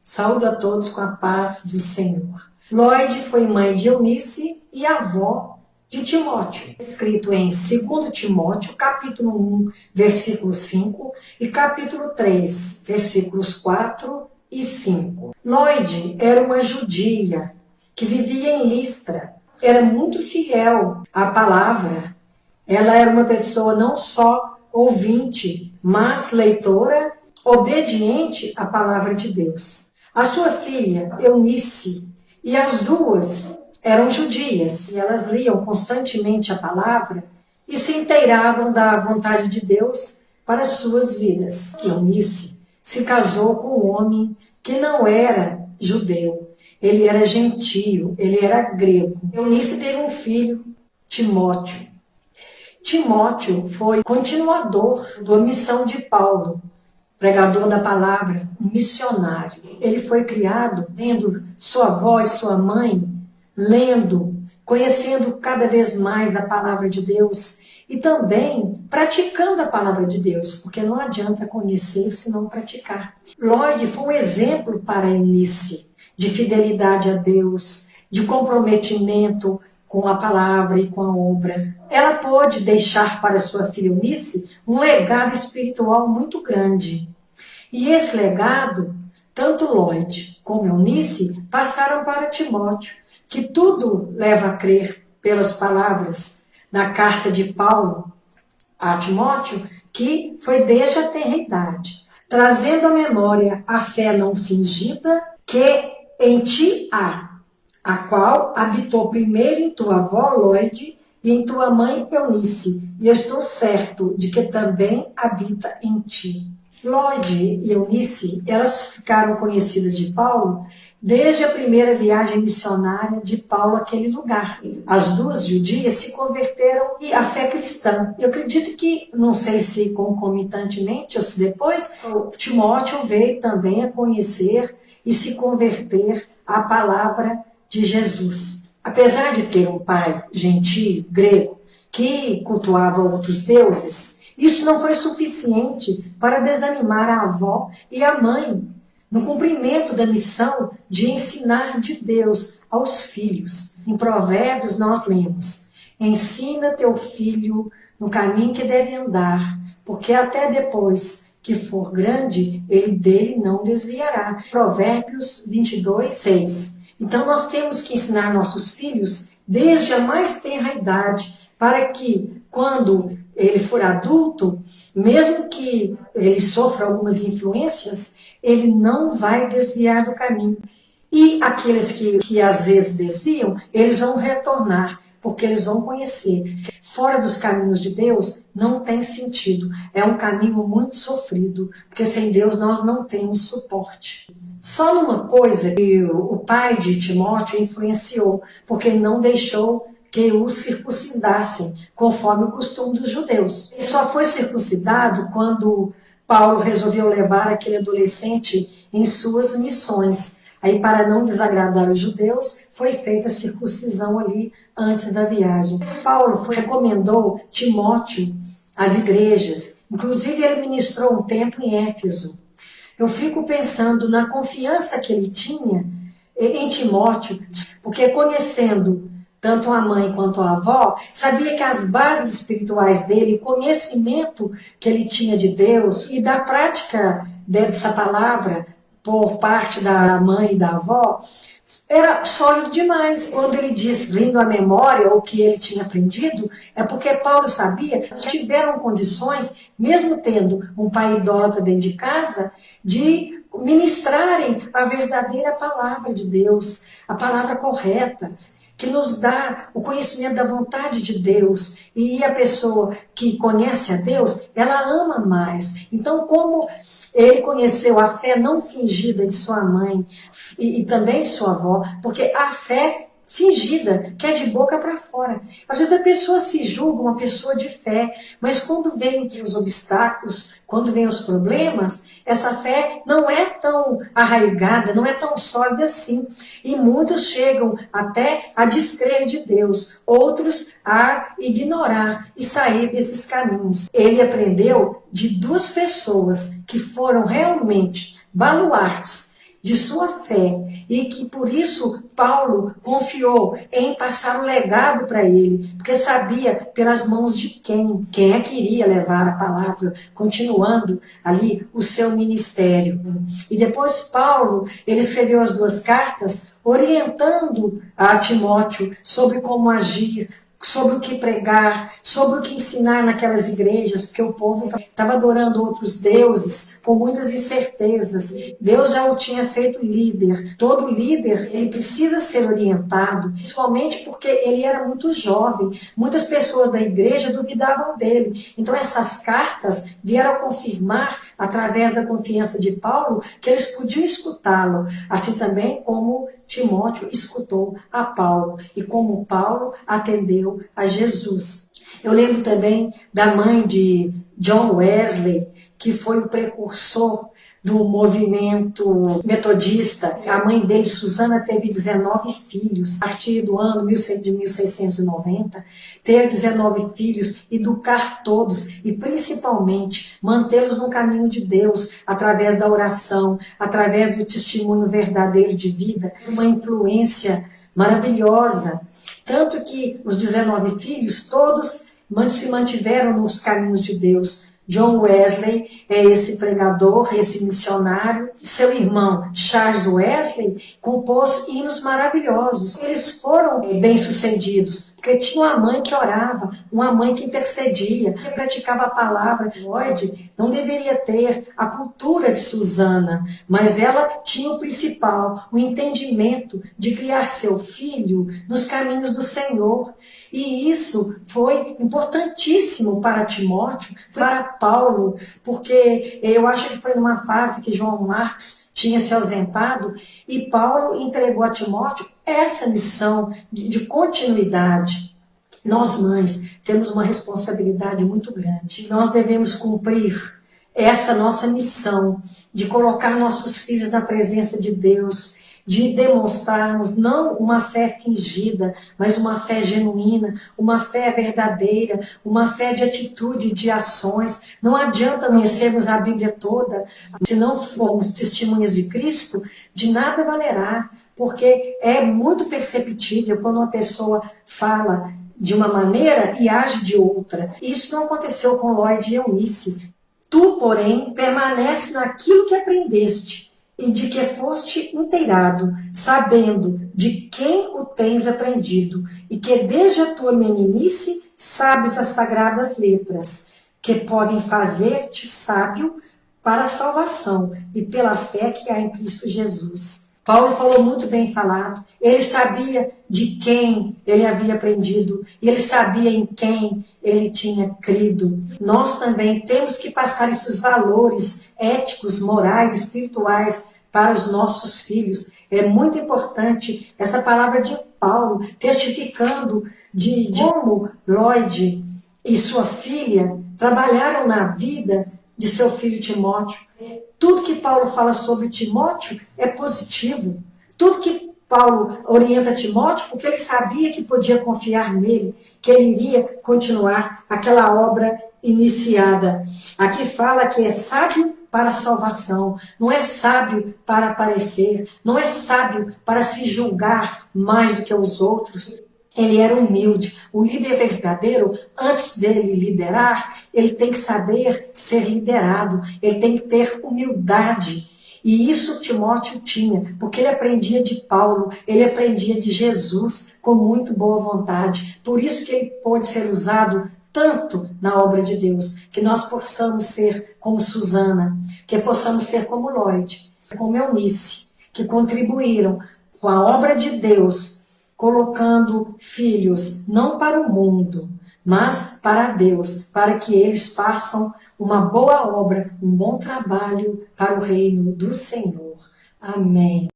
Saúdo a todos com a paz do Senhor. Lloyd foi mãe de Eunice e avó de Timóteo, escrito em 2 Timóteo, capítulo 1, versículo 5 e capítulo 3, versículos 4 e 5. Lloyd era uma judia que vivia em Listra, era muito fiel à palavra. Ela era uma pessoa não só ouvinte, mas leitora, obediente à palavra de Deus. A sua filha, Eunice, e as duas eram judias, e elas liam constantemente a palavra e se inteiravam da vontade de Deus para as suas vidas. Eunice se casou com um homem que não era judeu, ele era gentio, ele era grego. Eunice teve um filho, Timóteo. Timóteo foi continuador da missão de Paulo, pregador da palavra, um missionário. Ele foi criado vendo sua avó e sua mãe lendo, conhecendo cada vez mais a palavra de Deus e também praticando a palavra de Deus, porque não adianta conhecer se não praticar. Lloyd foi um exemplo para Eunice de fidelidade a Deus, de comprometimento com a palavra e com a obra. Ela pôde deixar para sua filha Eunice um legado espiritual muito grande. E esse legado, tanto Lloyd como Eunice passaram para Timóteo, que tudo leva a crer pelas palavras na carta de Paulo a Timóteo, que foi desde a tenra idade, trazendo à memória a fé não fingida que em ti há, a qual habitou primeiro em tua avó Lloyd e em tua mãe Eunice, e eu estou certo de que também habita em ti. Lloyd e Eunice, elas ficaram conhecidas de Paulo desde a primeira viagem missionária de Paulo àquele lugar. As duas judias se converteram à fé cristã. Eu acredito que, não sei se concomitantemente ou se depois, Timóteo veio também a conhecer e se converter à palavra de Jesus. Apesar de ter um pai gentio, grego, que cultuava outros deuses, isso não foi suficiente para desanimar a avó e a mãe no cumprimento da missão de ensinar de Deus aos filhos. Em Provérbios nós lemos: ensina teu filho no caminho que deve andar, porque até depois que for grande, ele dele não desviará. Provérbios 22, 6. Então nós temos que ensinar nossos filhos desde a mais tenra idade, para que quando ele for adulto, mesmo que ele sofra algumas influências, ele não vai desviar do caminho. E aqueles que às vezes desviam, eles vão retornar, porque eles vão conhecer. Fora dos caminhos de Deus, não tem sentido. É um caminho muito sofrido, porque sem Deus nós não temos suporte. Só numa coisa que o pai de Timóteo influenciou, porque ele não deixou que o circuncidassem, conforme o costume dos judeus. Ele só foi circuncidado quando Paulo resolveu levar aquele adolescente em suas missões. Aí, para não desagradar os judeus, foi feita a circuncisão ali antes da viagem. Paulo recomendou Timóteo às igrejas, inclusive ele ministrou um tempo em Éfeso. Eu fico pensando na confiança que ele tinha em Timóteo, porque conhecendo tanto a mãe quanto a avó, sabia que as bases espirituais dele, o conhecimento que ele tinha de Deus e da prática dessa palavra por parte da mãe e da avó, era sólido demais. Quando ele diz, vindo à memória o que ele tinha aprendido, é porque Paulo sabia que tiveram condições, mesmo tendo um pai idólatra dentro de casa, de ministrarem a verdadeira palavra de Deus, a palavra correta, que nos dá o conhecimento da vontade de Deus. E a pessoa que conhece a Deus, ela ama mais. Então, como ele conheceu a fé não fingida de sua mãe e também de sua avó, porque a fé fingida, que é de boca para fora. Às vezes a pessoa se julga uma pessoa de fé, mas quando vem os obstáculos, quando vem os problemas, essa fé não é tão arraigada, não é tão sólida assim. E muitos chegam até a descrer de Deus, outros a ignorar e sair desses caminhos. Ele aprendeu de duas pessoas que foram realmente baluartes de sua fé e que por isso Paulo confiou em passar o legado para ele, porque sabia pelas mãos de quem é que iria levar a palavra, continuando ali o seu ministério. E depois Paulo, ele escreveu as 2 cartas orientando a Timóteo sobre como agir, sobre o que pregar, sobre o que ensinar naquelas igrejas, porque o povo estava adorando outros deuses com muitas incertezas. Deus já o tinha feito líder. Todo líder, ele precisa ser orientado, principalmente porque ele era muito jovem. Muitas pessoas da igreja duvidavam dele. Então essas cartas vieram confirmar, através da confiança de Paulo, que eles podiam escutá-lo, assim também como Timóteo escutou a Paulo e como Paulo atendeu a Jesus. Eu lembro também da mãe de John Wesley, que foi o precursor do movimento metodista. A mãe dele, Susana, teve 19 filhos. A partir do ano de 1690, ter 19 filhos, educar todos e, principalmente, mantê-los no caminho de Deus, através da oração, através do testemunho verdadeiro de vida, uma influência maravilhosa. Tanto que os 19 filhos, todos se mantiveram nos caminhos de Deus. John Wesley é esse pregador, esse missionário. Seu irmão, Charles Wesley, compôs hinos maravilhosos. Eles foram bem-sucedidos, porque tinha uma mãe que orava, uma mãe que intercedia, que praticava a palavra. Lloyd não deveria ter a cultura de Susana, mas ela tinha o principal, o entendimento de criar seu filho nos caminhos do Senhor. E isso foi importantíssimo para Timóteo, para Paulo, porque eu acho que foi numa fase que João Marcos tinha se ausentado e Paulo entregou a Timóteo essa missão de continuidade. Nós, mães, temos uma responsabilidade muito grande. Nós devemos cumprir essa nossa missão de colocar nossos filhos na presença de Deus, de demonstrarmos não uma fé fingida, mas uma fé genuína, uma fé verdadeira, uma fé de atitude, de ações. Não adianta conhecermos a Bíblia toda, se não formos testemunhas de Cristo, de nada valerá, porque é muito perceptível quando uma pessoa fala de uma maneira e age de outra. Isso não aconteceu com Lloyd e Eunice. Tu, porém, permanece naquilo que aprendeste, e de que foste inteirado, sabendo de quem o tens aprendido, e que desde a tua meninice sabes as sagradas letras, que podem fazer-te sábio para a salvação e pela fé que há em Cristo Jesus. Paulo falou muito bem falado. Ele sabia de quem ele havia aprendido, e ele sabia em quem ele tinha crido. Nós também temos que passar esses valores éticos, morais, espirituais para os nossos filhos. É muito importante essa palavra de Paulo, testificando de como Lloyd e sua filha trabalharam na vida de seu filho Timóteo. Tudo que Paulo fala sobre Timóteo é positivo. Tudo que Paulo orienta Timóteo, porque ele sabia que podia confiar nele, que ele iria continuar aquela obra iniciada. Aqui fala que é sábio para a salvação, não é sábio para aparecer, não é sábio para se julgar mais do que os outros. Ele era humilde. O líder verdadeiro, antes dele liderar, ele tem que saber ser liderado, ele tem que ter humildade. E isso Timóteo tinha, porque ele aprendia de Paulo, ele aprendia de Jesus com muito boa vontade. Por isso que ele pôde ser usado tanto na obra de Deus, que nós possamos ser como Susana, que possamos ser como Lloyd, como Eunice, que contribuíram com a obra de Deus, colocando filhos não para o mundo, mas para Deus, para que eles façam uma boa obra, um bom trabalho para o reino do Senhor. Amém.